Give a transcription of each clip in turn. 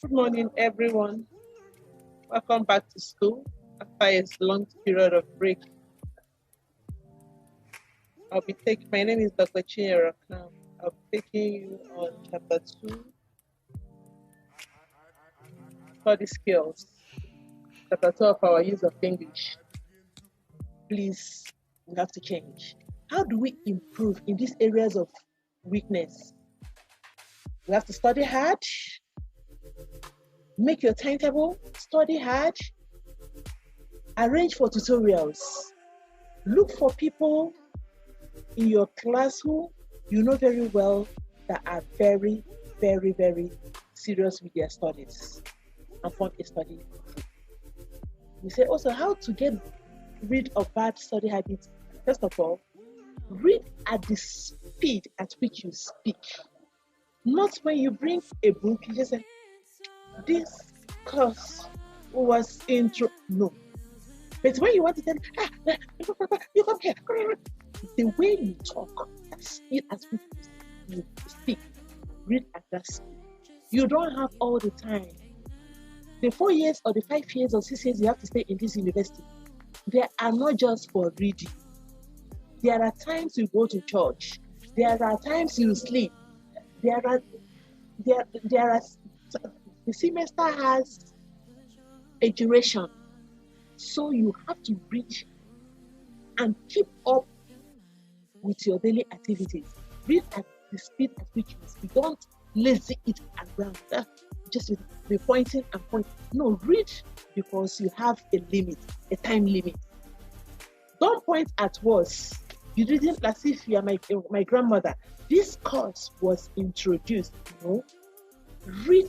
Good morning, everyone. Welcome back to school after a long period of break. My name is Dr. Chinyere Rakam. I'll be taking you on chapter 2, study skills, chapter 2 of our use of English. Please, we have to change. How do we improve in these areas of weakness? We have to study hard, make your timetable, study hard, arrange for tutorials, look for people in your class who you know very well that are very, very, very serious with their studies and form a study group. We say also how to get rid of bad study habits. First of all, read at the speed at which you speak. Not when you bring a book, you just say, this course was intro. No. But when you want to tell, you come here. The way you talk, at speed at which you speak, read at that speed. You don't have all the time. The 4 years or the 5 years or 6 years you have to stay in this university, they are not just for reading. There are times you go to church. There are times you sleep. The semester has a duration. So you have to read and keep up with your daily activities. Read at the speed at which you speak. Don't lazy it around. Just be pointing and pointing. No, read because you have a limit, a time limit. Don't point at words. You didn't as if you are my grandmother. This course was introduced. No, read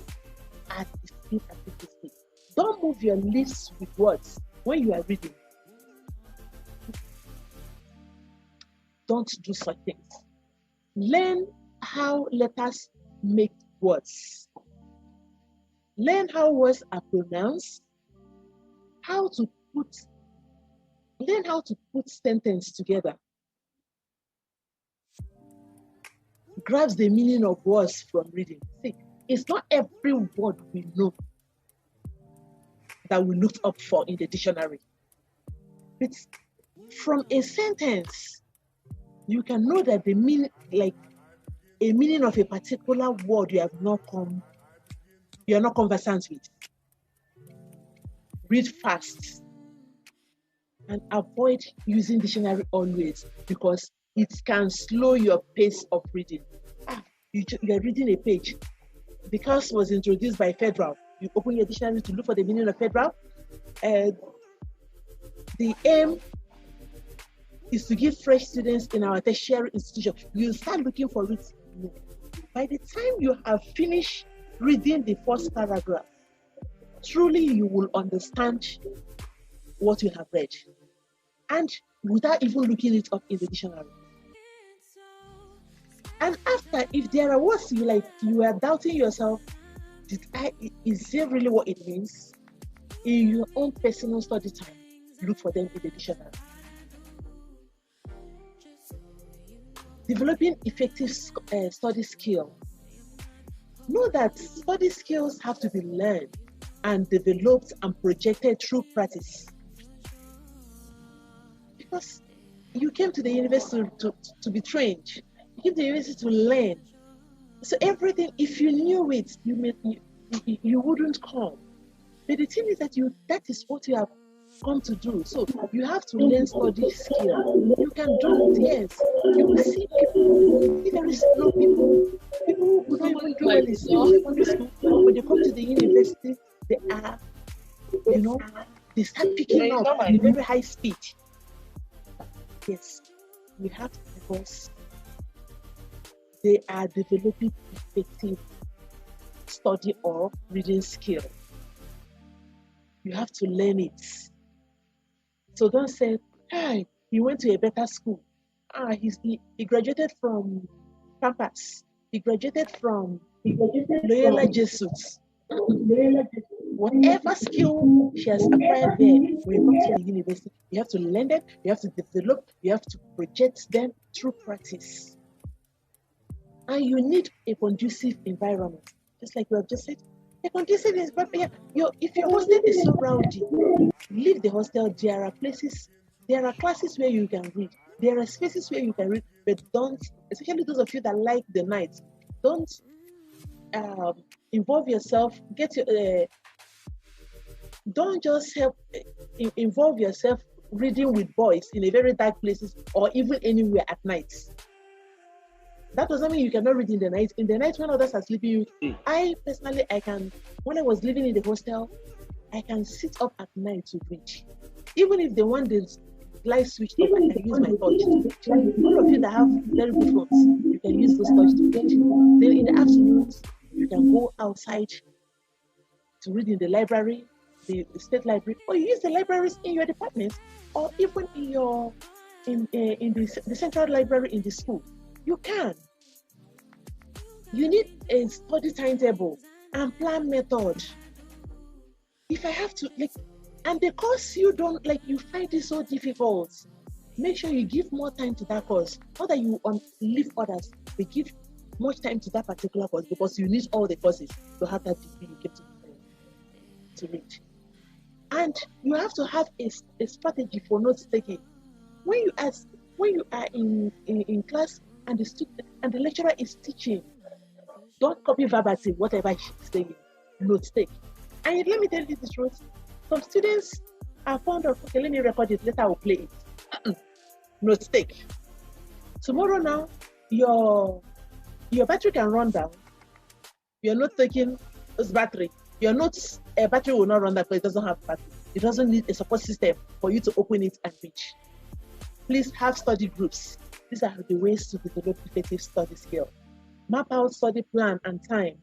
at the speed at which you speak. Don't move your lips with words when you are reading. Don't do such things. Learn how letters make words. Learn how words are pronounced. Learn how to put sentences together. Grasp the meaning of words from reading. See, it's not every word we know that we looked up for in the dictionary. It's from a sentence, you can know that the meaning, like a meaning of a particular word you are not conversant with. Read fast and avoid using dictionary always because it can slow your pace of reading. You are reading a page. The course was introduced by Federal. You open your dictionary to look for the meaning of Federal. The aim is to give fresh students in our tertiary institution. You start looking for it. By the time you have finished reading the first paragraph, truly you will understand what you have read. And without even looking it up in the dictionary. And after, if there are words you are doubting yourself, is it really what it means? In your own personal study time, look for them in the dictionary. Developing effective study skill. Know that study skills have to be learned and developed and projected through practice. Because you came to the university to be trained. You came to the university to learn. So everything, if you knew it, you wouldn't come. But the thing is that that is what you have come to do. So you have to learn study skill. You can do it, yes. You will see people, very slow people who don't even do well in school, when they come to the university, they are, they start picking up in very high speed. Yes, we have to, because they are developing effective study or reading skill. You have to learn it. So don't say, he went to a better school. He graduated from campus. He graduated from Loyola Jesus. Whatever skill she has acquired there, when you come to the university, you have to learn them, you have to develop, you have to project them through practice. And you need a conducive environment. Just like we have just said, A conducive is, but yeah, if your hostel is so rowdy, leave the hostel. There are classes where you can read. There are spaces where you can read, but don't, especially those of you that like the night, don't um, involve yourself. Don't just involve yourself reading with boys in a very dark places or even anywhere at night. That doesn't mean you cannot read in the night. In the night when others are sleeping, I personally, when I was living in the hostel, I can sit up at night to read. Even if they want the light switched off, I can use my torch to read. All of you that have very good phones, you can use those torch to read. Then in the afternoons, you can go outside to read in the library, the state library, or you use the libraries in your department, or even in the central library in the school. You can. You need a study timetable and plan method. If I have to, and the course you don't you find it so difficult, make sure you give more time to that course. Not that you leave others, but give much time to that particular course because you need all the courses to have that degree you get to read. And you have to have a strategy for note taking. When you are in class and the lecturer is teaching, don't copy verbatim whatever she's saying. Note take. And let me tell you the truth. Some students are fond of, okay, let me record it, later I will play it. Note take. Tomorrow now, your battery can run down. You're not taking this battery. Your notes battery will not run that because it doesn't have battery. It doesn't need a support system for you to open it and reach. Please have study groups. These are the ways to develop effective study skill. Map out study plan and time.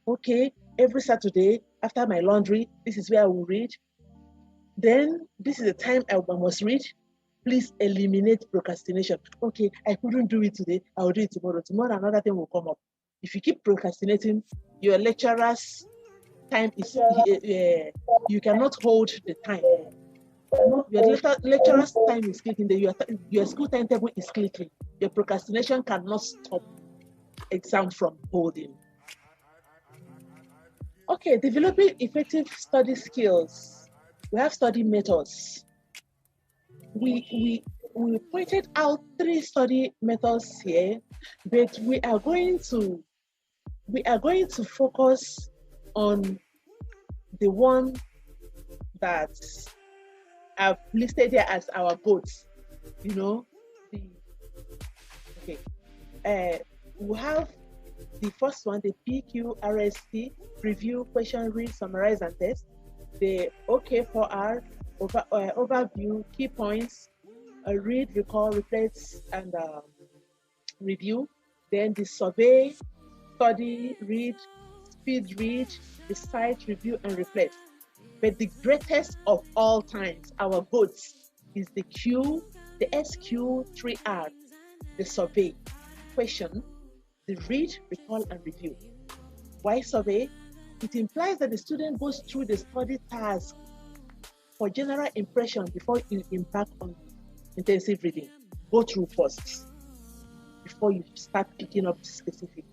Okay, every Saturday after my laundry, this is where I will read. Then this is the time I must read. Please eliminate procrastination. Okay, I couldn't do it today. I will do it tomorrow. Tomorrow another thing will come up. If you keep procrastinating, your lecturer's time is, you cannot hold the time. Your lecturer's time is clicking, your school timetable is clicking. Your procrastination cannot stop exam from holding. Okay, developing effective study skills. We have study methods. We pointed out 3 study methods here, but we are going to focus on the one that I've listed here as our goals. We have the first one, the PQRST, review, question, read, summarize, and test. The OK4R, overview, key points, read, recall, reflect, and review. Then the survey, study, read, speed read, decide, review, and reflect. But the greatest of all times, our goals, is the Q, the SQ3R, the survey, question, the read, recall, and review. Why survey? It implies that the student goes through the study task for general impression before you embark on intensive reading. Go through first before you start picking up specifics.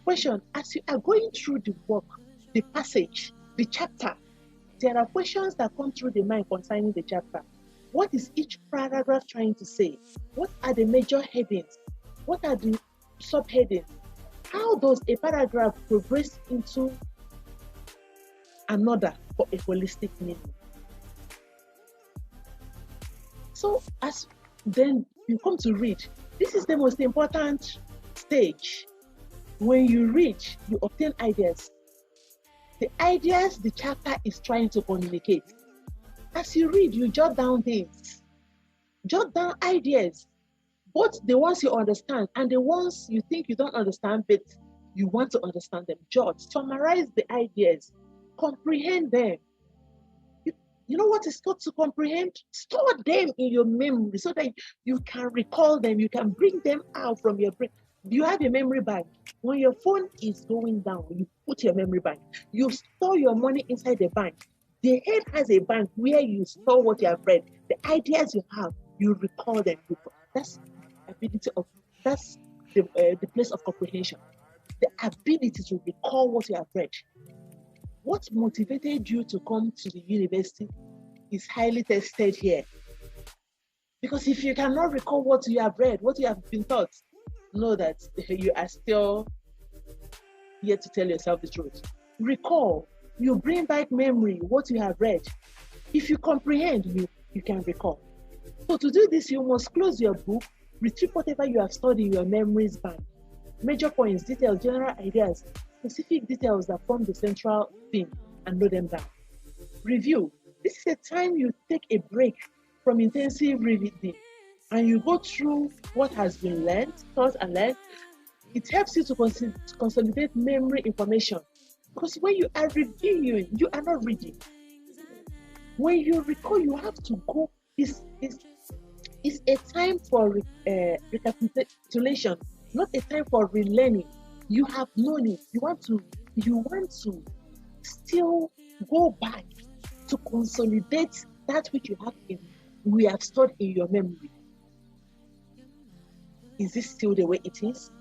Question, as you are going through the work, the passage, the chapter, there are questions that come through the mind concerning the chapter. What is each paragraph trying to say? What are the major headings? What are the subheadings? How does a paragraph progress into another for a holistic meaning? So as then you come to read, this is the most important stage. When you read, you obtain ideas. The ideas the chapter is trying to communicate. As you read, you jot down things. Jot down ideas, both the ones you understand and the ones you think you don't understand, but you want to understand them. Jot, summarize the ideas, comprehend them. You know what is called to comprehend? Store them in your memory so that you can recall them, you can bring them out from your brain. You have a memory bank. When your phone is going down, you put your memory bank. You store your money inside the bank. The head has a bank where you store what you have read. The ideas you have, you recall them. That's the place of comprehension. The ability to recall what you have read. What motivated you to come to the university is highly tested here. Because if you cannot recall what you have read, what you have been taught, know that you are still yet to tell yourself the truth. Recall, you bring back memory, what you have read. If you comprehend, you can recall. So to do this, you must close your book, retrieve whatever you have studied in your memories bank. Major points, details, general ideas, specific details that form the central theme, and note them down. Review. This is a time you take a break from intensive reading and you go through what has been learned, taught and learned. It helps you to consolidate memory information. Because when you are reviewing, you are not reading. When you recall, you have to go. It's a time for recapitulation, not a time for relearning. You have known it. You want to still go back to consolidate that which we have stored in your memory. Is this still the way it is?